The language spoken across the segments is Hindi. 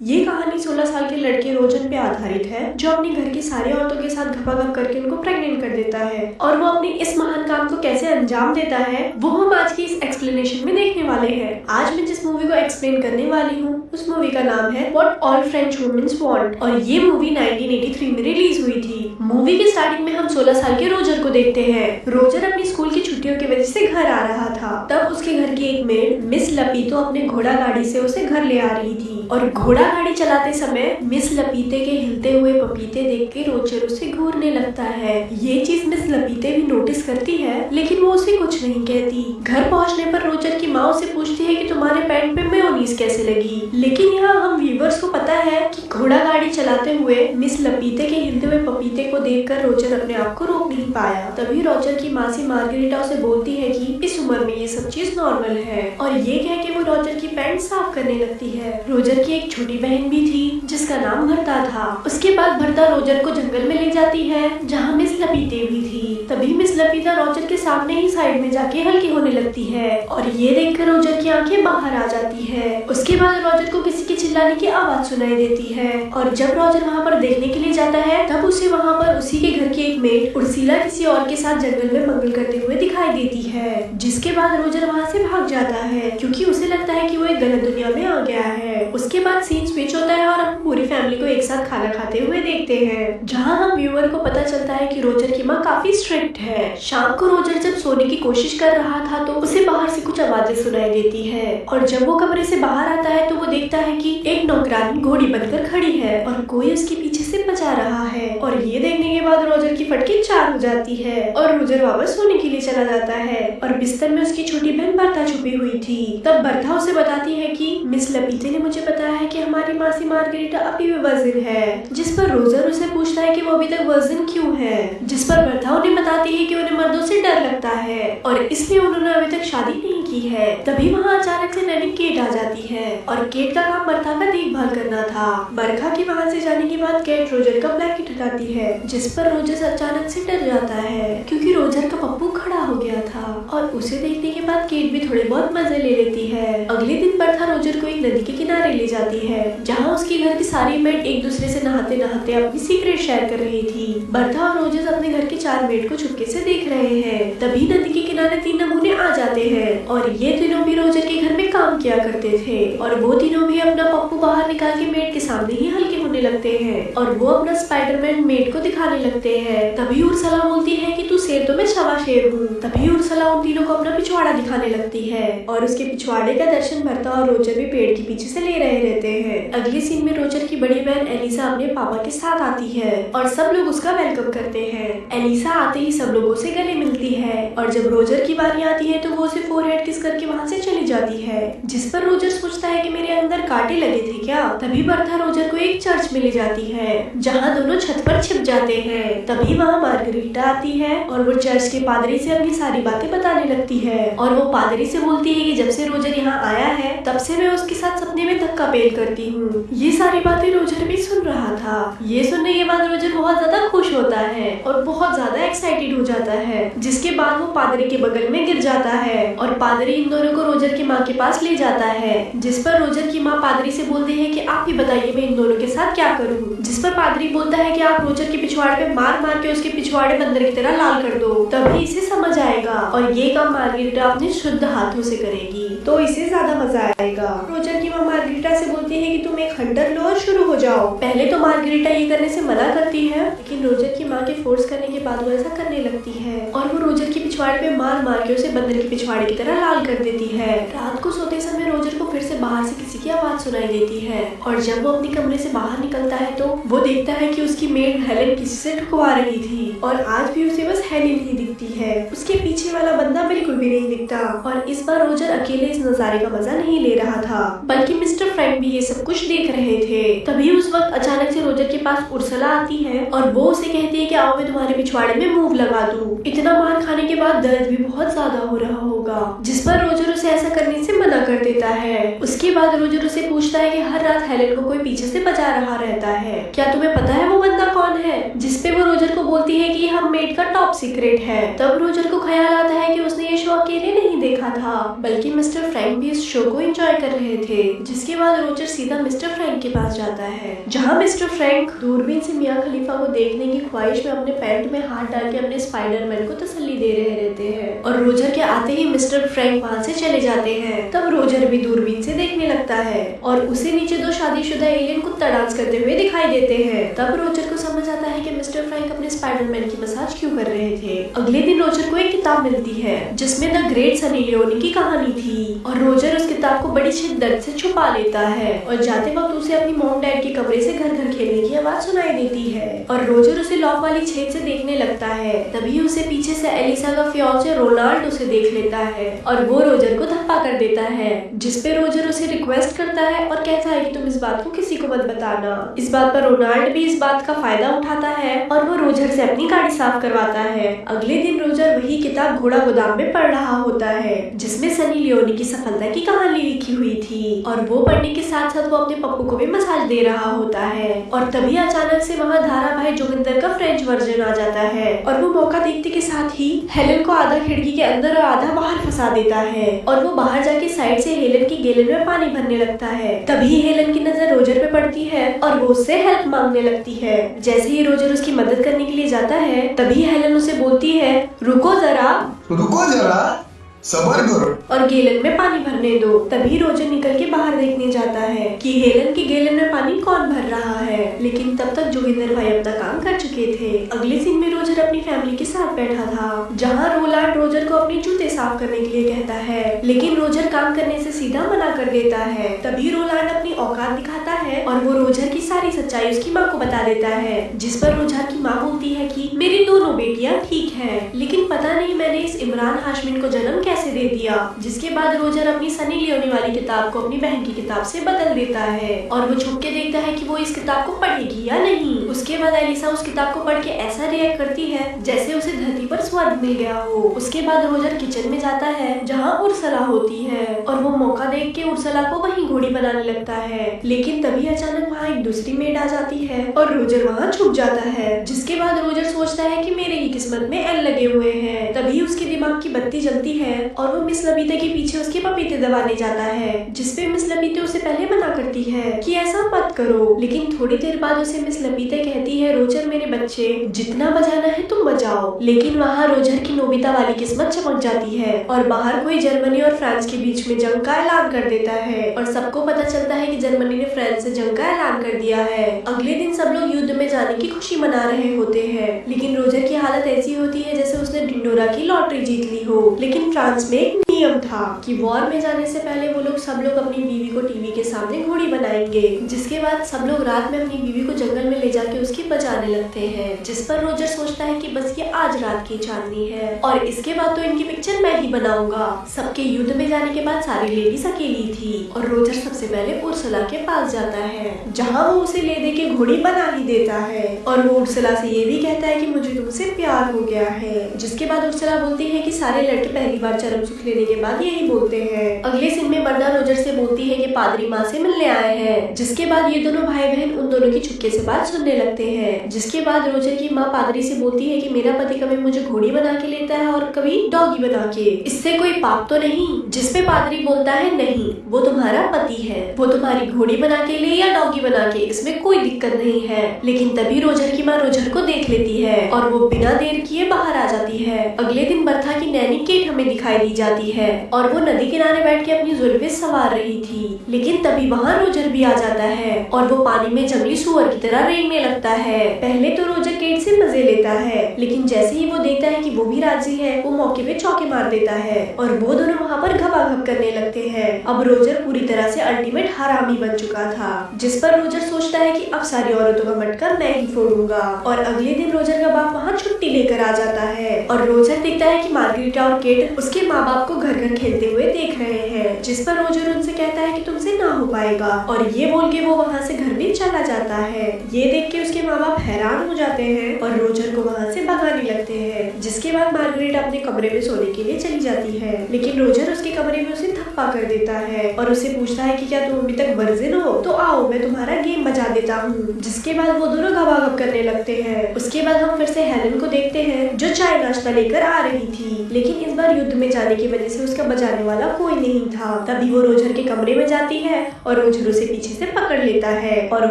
ये कहानी 16 साल के लड़के रोजन पे आधारित है, जो अपने घर की सारी औरतों के साथ घपाघप करके उनको प्रेग्नेंट कर देता है और वो अपने इस महान काम को कैसे अंजाम देता है वो हम आज की इस एक्सप्लेनेशन में देखने वाले हैं। आज मैं जिस मूवी को एक्सप्लेन करने वाली हूँ उस मूवी का नाम है what all French womens want और ये मूवी 1983 में रिलीज हुई थी। मूवी के स्टार्टिंग में हम 16 साल के रोजर को देखते हैं। रोजर अपनी स्कूल की छुट्टियों की वजह से घर आ रहा था। तब उसके घर की एक मेड मिस लपीतो अपने घोड़ा गाड़ी से उसे घर ले आ रही थी और घोड़ा गाड़ी चलाते समय मिस लपीते के हिलते हुए पपीते देख के रोजर उसे घूरने लगता है। ये चीज मिस लपीते भी नोटिस करती है, लेकिन वो उसे कुछ नहीं कहती। घर पहुंचने पर रोजर की माँ उसे पूछती है कि तुम्हारे पैंट पे मेयोनीज कैसे लगी, लेकिन यहाँ हम व्यूवर्स को पता है कि घोड़ा गाड़ी चलाते हुए मिस लपीते के हिलते हुए पपीते को देखकर रोजर अपने आप को रोक नहीं पाया। तभी रोजर की मासी मार्गरेटा उसे बोलती है कि इस उम्र में ये सब चीज नॉर्मल है और ये कह के वो रोजर की पैंट साफ करने लगती है। रोजर की एक छोटी बहन भी थी जिसका नाम भरता था। उसके बाद भरता रोजर को जंगल में ले जाती है जहाँ मिस लपीते भी थी। तभी मिस लपीता रोजर के सामने ही साइड में जाके हल्की होने लगती है और ये देखकर रोजर की आंखें बाहर आ जाती है। उसके बाद रोजर को किसी के चिल्लाने की आवाज सुनाई देती है और जब रोजर वहाँ पर देखने के लिए जाता है तब उसे वहाँ पर उसी के घर की एक मेड उर्सिला किसी और के साथ जंगल में मंगल करते हुए दिखाई देती है, जिसके बाद रोजर वहाँ से भाग जाता है क्योंकि उसे लगता है कि वो एक गलत दुनिया में आ गया है। उसके बाद सीन स्विच होता है और हम पूरी फैमिली को एक साथ खाना खाते हुए देखते हैं, जहाँ हम व्यूअर को पता चलता है कि रोजर की माँ काफी स्ट्रिक्ट है। शाम को रोजर जब सोने की कोशिश कर रहा था तो उसे बाहर से कुछ आवाजें सुनाई देती है और जब वो कमरे से बाहर आता है तो वो देखता है कि एक नौकरानी घोड़ी बनकर खड़ी है और कोई उसके पीछे से बचा रहा है और ये देखने के बाद रोजर की फटकी चार हो जाती है और रोजर वापस सोने के लिए चला जाता है और बिस्तर में उसकी छोटी बहन बर्था छुपी हुई थी। तब बर्था उसे बताती है कि मिस लपीते ने मुझे बताया है कि हमारी मासी मार्गरेटा अभी भी वर्जिन है, जिस पर रोजर उसे पूछता है कि वो अभी तक वर्जिन क्यों है, जिस पर बर्था उन्हें बताती है कि उन्हें मर्दों से डर लगता है और इसलिए उन्होंने अभी तक शादी नहीं की है। तभी वहाँ अचानक से नैनी केट आ जाती है और केट का काम बर्था का देखभाल करना था। बरखा के वहाँ से जाने के बाद केट रोजर का ब्लैंकेट हटाती है, जिस पर रोजर अचानक से डर जाता है क्योंकि रोजर का पप्पू खड़ा हो गया था और उसे देखने के बाद केट भी थोड़े बहुत मजे ले लेती है। अगले दिन बर्था रोजर को एक नदी के किनारे ले जाती है जहाँ उसके घर की सारी मेड एक दूसरे से नहाते नहाते अपनी सीक्रेट शेयर कर रही थी। बर्था और रोजर अपने घर के 4 मेड को चुपके से देख रहे हैं। तभी नदी के किनारे 3 नमूने आ जाते हैं और ये तीनों भी रोजर के घर में काम किया करते थे और वो तीनों भी अपना पप्पू बाहर निकाल के मेड के सामने ही हल्के होने लगते हैं और वो अपना स्पाइडरमैन मेड को दिखाने लगते हैं। तभी उर्सला बोलती है कि तू शेर तो मैं छवा शेर हूँ। तभी उर्सला उन तीनों को अपना पिछवाड़ा दिखाने लगती है और उसके पिछवाड़े का दर्शन भरता और रोजर भी पेड़ के पीछे से ले रहे रहते हैं। अगले सीन में रोजर की बड़ी बहन एलिसा अपने पापा के साथ आती है और सब लोग उसका वेलकम करते हैं। एलिसा आते ही सब लोगों से गले मिलती है और जब रोजर की बारी आती है तो वो उसे फोरहेड किस करके वहाँ से चली जाती है, जिस पर रोजर सोचता है कि मेरे अंदर कांटे लगे थे क्या। तभी बर्था रोजर को एक चर्च में ले जाती है जहाँ दोनों छत पर छिप जाते हैं। तभी वहाँ मार्गरेटा आती है और वो चर्च के पादरी से अपनी सारी बातें बताने लगती है और वो पादरी से बोलती है कि जब से रोजर यहाँ आया है तब से मैं उसके साथ सपने में धक्का पेल करती हूँ। ये सारी बातें रोजर भी सुन रहा था। ये सुनने के बाद रोजर बहुत ज्यादा खुश होता है और बहुत ज्यादा एक्साइटेड हो जाता है, जिसके बाद वो पादरी के बगल में गिर जाता है और पादरी इन दोनों को रोजर की माँ के पास ले जाता है, जिस पर रोजर की माँ पादरी से बोलती है कि आप ही बताइए मैं इन दोनों के साथ क्या करूँ। जिस पर पादरी बोलता है कि आप रोजर के पिछवाड़े पे मार मार के उसके पिछवाड़े बंदर की तरह लाल कर दो, तभी इसे समझ आएगा और ये काम मार्गरेटा अपने शुद्ध हाथों से करेगी तो इसे ज्यादा मजा आएगा। रोजर की माँ मार्गरेटा से बोलती है कि तुम एक हंटर लो और शुरू हो जाओ। पहले तो मार्गरेटा ये करने से मना करती है, लेकिन रोजर की माँ के फोर्स करने के बाद वो ऐसा करने लगती है और वो रोजर के पिछवाड़े पे मार मार के उसे बंदर के पिछवाड़े की तरह लाल कर देती है। रात को सोते समय रोजर को फिर से बाहर से किसी की आवाज सुनाई देती है और जब वो अपने कमरे से बाहर निकलता है तो वो देखता है कि उसकी मेड हेलेन किसी से ठुकवा रही थी और आज भी उसे बस हेलेन ही दिखती है, उसके पीछे वाला बंदा बिल्कुल भी नहीं दिखता। और इस बार रोजर अकेले इस नजारे का मजा नहीं ले रहा था, बल्कि मिस्टर फ्रैंक भी ये सब कुछ देख रहे थे। तभी उस वक्त अचानक से रोजर के पास उर्सला आती है और वो उसे कहती है कि आओ मैं तुम्हारे पिछवाड़े में मूव लगा दूं। इतना मार खाने के बाद दर्द भी बहुत ज्यादा हो रहा होगा, जिस पर रोजर उसे ऐसा करने से मना कर देता है। उसके बाद रोजर उसे पूछता है कि हर रात हेलेन को कोई पीछे से बचा रहा रहता है, क्या तुम्हें पता है वो बंदा कौन कौन है, जिसपे वो रोजर को बोलती है कि हम मेड का टॉप सीक्रेट है। तब रोजर को ख्याल आता है कि उसने ये शो अकेले नहीं देखा था, बल्कि मिस्टर फ्रैंक भी इस शो को एंजॉय कर रहे थे। जिसके बाद रोजर सीधा मिस्टर फ्रैंक के पास जाता है, जहाँ मिस्टर फ्रैंक दूरबीन से मियां खलीफा को देखने की ख्वाहिश में अपने पैंट में हाथ डाल के अपने स्पाइडरमैन को तसल्ली दे रहे रहते हैं। और रोजर के आते ही मिस्टर फ्रैंक वहाँ से चले जाते हैं। तब रोजर भी दूरबीन से देखने लगता है और उसे नीचे दो शादीशुदा एलियन कुत्ता डांस करते हुए दिखाई देते हैं। तब रोजर को समझ आता है कि मिस्टर फ्रैंक अपने स्पाइडरमैन की मसाज क्यों कर रहे थे। अगले दिन रोजर को एक किताब मिलती है जिसमें द ग्रेट सनी लियोनी की कहानी थी, और रोजर उस किताब को बड़ी शिद्दत से छुपा लेता है और जाते वक्त उसे अपनी मॉम डैड के कमरे से घर घर खेलने की आवाज सुनाई देती है। और रोजर उसे लॉक वाली छेद से देखने लगता है। तभी उसे पीछे से एलिसा का फियांसे रोनाल्ड उसे देख लेता है और वो रोजर को धप्पा कर देता है, जिसपे रोजर उसे रिक्वेस्ट करता है और कहता है कि तुम इस बात को किसी को मत बताना। इस बात पर रोनाल्ड भी इस बात का फायदा उठाता है और वो रोजर से अपनी गाड़ी साफ करवाता है। अगले दिन रोजर वही किताब घोड़ा गोदाम में पढ़ रहा होता है जिसमें सनी लियोनी की सफलता की कहानी लिखी हुई थी, और वो पढ़ने के साथ साथ वो अपने पप्पू को भी मसाज दे रहा होता है। और तभी अचानक से वहाँ धारावाहिक जोगिंदर का फ्रेंच वर्जन आ जाता है और वो मौका देखते के साथ ही हेलन को आधा खिड़की के अंदर और आधा बाहर फंसा देता है, और वो बाहर जाके साइड से हेलन की गैलन में पानी भरने लगता है। तभी हेलन की नजर रोजर पे पड़ती है और वो उससे हेल्प मांगने लगती है। जैसे ही रोजर उसकी मदद करने के लिए जाता है तभी हेलन उसे बोलती है रुको जरा सबर करो और गैलन में पानी भरने दो। तभी रोजर निकल के बाहर देखने जाता है कि हेलन की गैलन में पानी कौन भर रहा है, लेकिन तब तक जोगिंदर भाई अपना काम कर चुके थे। अगले दिन में रोजर अपनी फैमिली के साथ बैठा था, जहाँ रोलांड रोजर को अपने जूते साफ करने के लिए कहता है, लेकिन रोजर काम करने से सीधा मना कर देता है। तभी रोलांड अपनी औकात दिखाता है और वो रोजर की सारी सच्चाई उसकी माँ को बता देता है, जिस पर रोजर की माँ बोलती है कि मेरी दोनों बेटियां ठीक है, लेकिन पता नहीं मैंने इस इमरान हाशमी को जन्म कैसे दे दिया। जिसके बाद रोजर अपनी सनी लियोनी वाली किताब को अपनी बहन की किताब से बदल देता है और वो छुप के देखता है कि वो इस किताब को पढ़ेगी या नहीं। उसके बाद एलिसा उस किताब को पढ़ के ऐसा रिएक्ट करती है जैसे उसे धरती पर स्वर्ग मिल गया हो। उसके बाद रोजर किचन में जाता है जहाँ उर्सला होती है और वो मौका देख के उर्सला को वहीं घोड़ी बनाने लगता है, लेकिन तभी अचानक वहाँ एक दूसरी मेड आ जाती है और रोजर वहाँ छुप जाता है। जिसके बाद रोजर सोचता है कि मेरे ही किस्मत में एल लगे हुए हैं। तभी उसके दिमाग की बत्ती जलती है और वो मिस लबीता के पीछे उसके पपीते दबाने जाता है, जिसपे मिस लबीता उसे पहले मना करती है कि ऐसा मत करो, लेकिन थोड़ी देर बाद उसे मिस लबीता कहती है रोजर मेरे बच्चे जितना बजाना है तुम बजाओ। लेकिन वहाँ रोजर की नोबिता वाली किस्मत चमक जाती है और बाहर कोई जर्मनी और फ्रांस के बीच में जंग का ऐलान कर देता है और सबको पता चलता है कि जर्मनी ने फ्रांस से जंग का ऐलान कर दिया है। अगले दिन सब लोग युद्ध में जाने की खुशी मना रहे होते हैं, लेकिन रोजर की हालत ऐसी होती है जैसे उसने ढिंडोरा की लॉटरी जीत ली हो। लेकिन फ्रांस में एक नियम था कि वॉर में जाने से पहले वो सब लोग अपनी बीवी को टीवी के सामने घोड़ी बनाएंगे। जिसके बाद सब लोग रात में अपनी बीवी को जंगल में ले जाके उसकी बचाने लगते हैं, जिस पर रोजर सोचता है कि बस ये आज रात की चांदनी है और इसके बाद तो इनकी पिक्चर मैं ही बनाऊंगा। सबके युद्ध में जाने के बाद सारी लेडीज अकेली थी और रोजर सबसे पहले उर्सला के पास जाता है, जहाँ वो उसे ले दे के घोड़ी बना ही देता है और वो उर्सला से ये भी कहता है कि मुझे तुमसे प्यार हो गया है। जिसके बाद उर्सला बोलती है कि सारे लड़के पहली बार चरम सुख लेने के बाद यही बोलते हैं। अगले सीन में बर्दा रोजर से बोलती है कि पादरी माँ से मिलने आए हैं। जिसके बाद ये दोनों भाई बहन उन दोनों की चुपके से बात सुनने लगते हैं। जिसके बाद रोजर की माँ पादरी से बोलती है कि मेरा पति कभी मुझे घोड़ी बना के लेता है और कभी डॉगी बना के, इससे कोई पाप तो नहीं। जिसपे पादरी बोलता है नहीं, वो तुम्हारा पति है, वो तुम्हारी घोड़ी बना के ले या डॉगी बना के, इसमें कोई दिक्कत नहीं है। लेकिन तभी रोजर की माँ रोजर को देख लेती है और वो बिना देर किए बाहर आ जाती है। अगले दिन बर्था की नैनी केट हमें दिखाई दी जाती है और वो नदी किनारे बैठ के अपनी जुल्फे सवार रही थी, लेकिन तभी वहाँ रोजर भी आ जाता है और वो पानी में जंगली सुअर की तरह रेंगने लगता है। पहले तो रोजर केट से मजे लेता है, लेकिन जैसे ही वो देखता है कि वो भी राजी है, वो मौके पे चौके मार देता है और वो दोनों वहाँ पर घपाघप करने लगते हैं। अब रोजर पूरी तरह से अल्टीमेट हरामी बन चुका था, जिस पर रोजर सोचता है कि अब सारी औरतों का मटका मैं ही फोड़ूंगा। और अगले दिन रोजर का बाप वहाँ छुट्टी लेकर आ जाता है और रोजर देखता है कि मार्गरीटा और केट उसके माँ बाप को घर घर खेलते हुए देख रहे हैं, जिस पर रोजर उनसे कहता है कि तुमसे ना हो पाएगा और ये बोल के वो वहाँ से घर भी चला जाता है। ये देख के उसके माँ बाप हैरान हो जाते हैं और रोजर को वहाँ से भगाने लगते हैं। जिसके बाद मार्गरेट अपने कमरे में सोने के लिए चली जाती है, लेकिन रोजर उसके कमरे में उसे धप्पा कर देता है और उससे पूछता है कि क्या तुम अभी तक वर्जिन हो, तो आओ मैं तुम्हारा गेम बजा देता हूँ। जिसके बाद वो दोनों घबाघब करने लगते हैं। उसके बाद हम फिर से हेलन को देखते हैं जो चाय नाश्ता लेकर आ रही थी, लेकिन इस बार युद्ध में जाने की वजह से उसका बचाने वाला कोई नहीं था। तभी वो रोजर के कमरे में जाती है और रोजर उसे पीछे से पकड़ लेता है और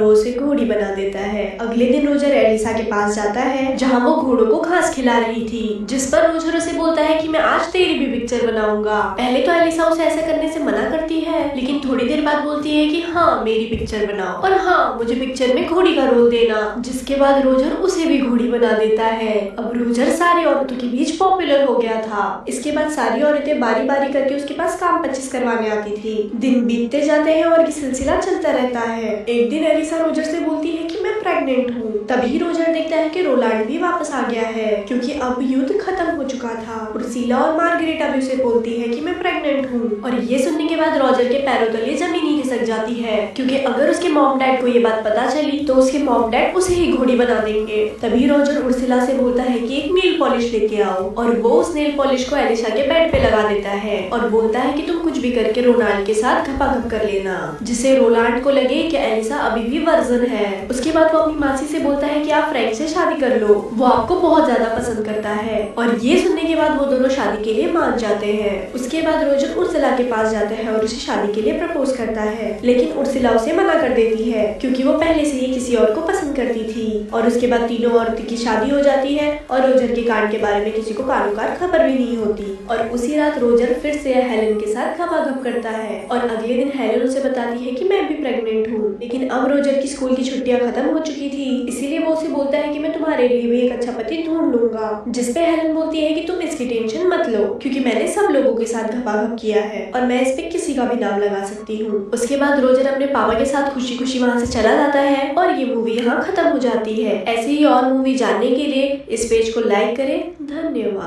वो उसे घोड़ी बना देता है। अगले दिन रोजर एलिसा के पास जाता है जहाँ वो घोड़ों को घास खिला रही थी, जिस पर रोजर उसे बोलता है कि मैं आज तेरी भी पिक्चर बनाऊंगा। पहले तो एलिसा उसे ऐसा करने से मना करती है, लेकिन थोड़ी देर बाद बोलती है कि हाँ मेरी पिक्चर बनाओ और हाँ मुझे पिक्चर में घोड़ी का रोल देना। जिसके बाद रोजर उसे भी घोड़ी बना देता है। अब रोजर सारी औरतों के बीच पॉपुलर हो गया था। इसके बाद सारी औरतें बारी बारी करके उसके पास काम 25 करवाने आती थी। दिन बीतते जाते हैं और ये सिलसिला चलता रहता है। एक दिन एलिसा रोजर से बोलती है कि मैं प्रेग्नेंट हूँ। तभी रोजर देखता है कि रोलैंड भी वापस आ गया है, क्योंकि अब युद्ध खत्म हो चुका था। उर्सिला और मार्गरेटा भी उसे बोलती है कि मैं प्रेग्नेंट हूँ। और ये सुनने के बाद रोजर के पैरों तले जमीन ही खिसक जाती है, क्योंकि अगर उसके मॉम डैड को ये बात पता चली तो उसके मॉम डैड उसे ही घोड़ी बना देंगे। तभी रोजर उर्सिला से बोलता है कि एक नेल पॉलिश लेके आओ, और वो उस नेल पॉलिश को एलिसा के बेड पे लगा देता है और बोलता है कि तुम कुछ भी करके रोनाल्ड के साथ घपाघप कर लेना, जिससे रोनाल्ड को लगे कि एलिसा अभी भी वर्जिन है। उसके बाद वो अपनी मासी से बोलता है कि आप फ्रैंक से शादी कर लो, वो आपको बहुत ज्यादा पसंद करता है। और ये सुनने के बाद वो दोनों शादी के लिए मान जाते हैं। उसके बाद रोजर उर्सिला के पास जाता है और उसे शादी के लिए प्रपोज करता है, लेकिन उर्सिला उसे मना कर देती है क्योंकि वो पहले से ही किसी और को पसंद करती थी। और उसके बाद तीनों औरतों की शादी हो जाती है और रोजर के कांड के बारे में किसी को कारोकार खबर भी नहीं होती। और उसी रात रोजर फिर से हेलन के साथ घपाघप करता है और अगले दिन हेलन उसे बताती है कि मैं भी प्रेग्नेंट हूँ। लेकिन अब रोजर की स्कूल की छुट्टियां खत्म हो चुकी थी, इसीलिए वो उसे बोलता है कि मैं तुम्हारे लिए भी एक अच्छा पति ढूंढ लूंगा। जिसपे हेलन बोलती है कि तुम इसकी टेंशन मत लो, क्योंकि मैंने सब लोगों के साथ घपाघप किया है और मैं इस पे किसी का भी नाम लगा सकती हूँ। उसके बाद रोजर अपने पापा के साथ खुशी खुशी वहाँ से चला जाता है और ये मूवी यहाँ खत्म हो जाती है। ऐसे ही और मूवी जानने के लिए इस पेज को लाइक करें। धन्यवाद।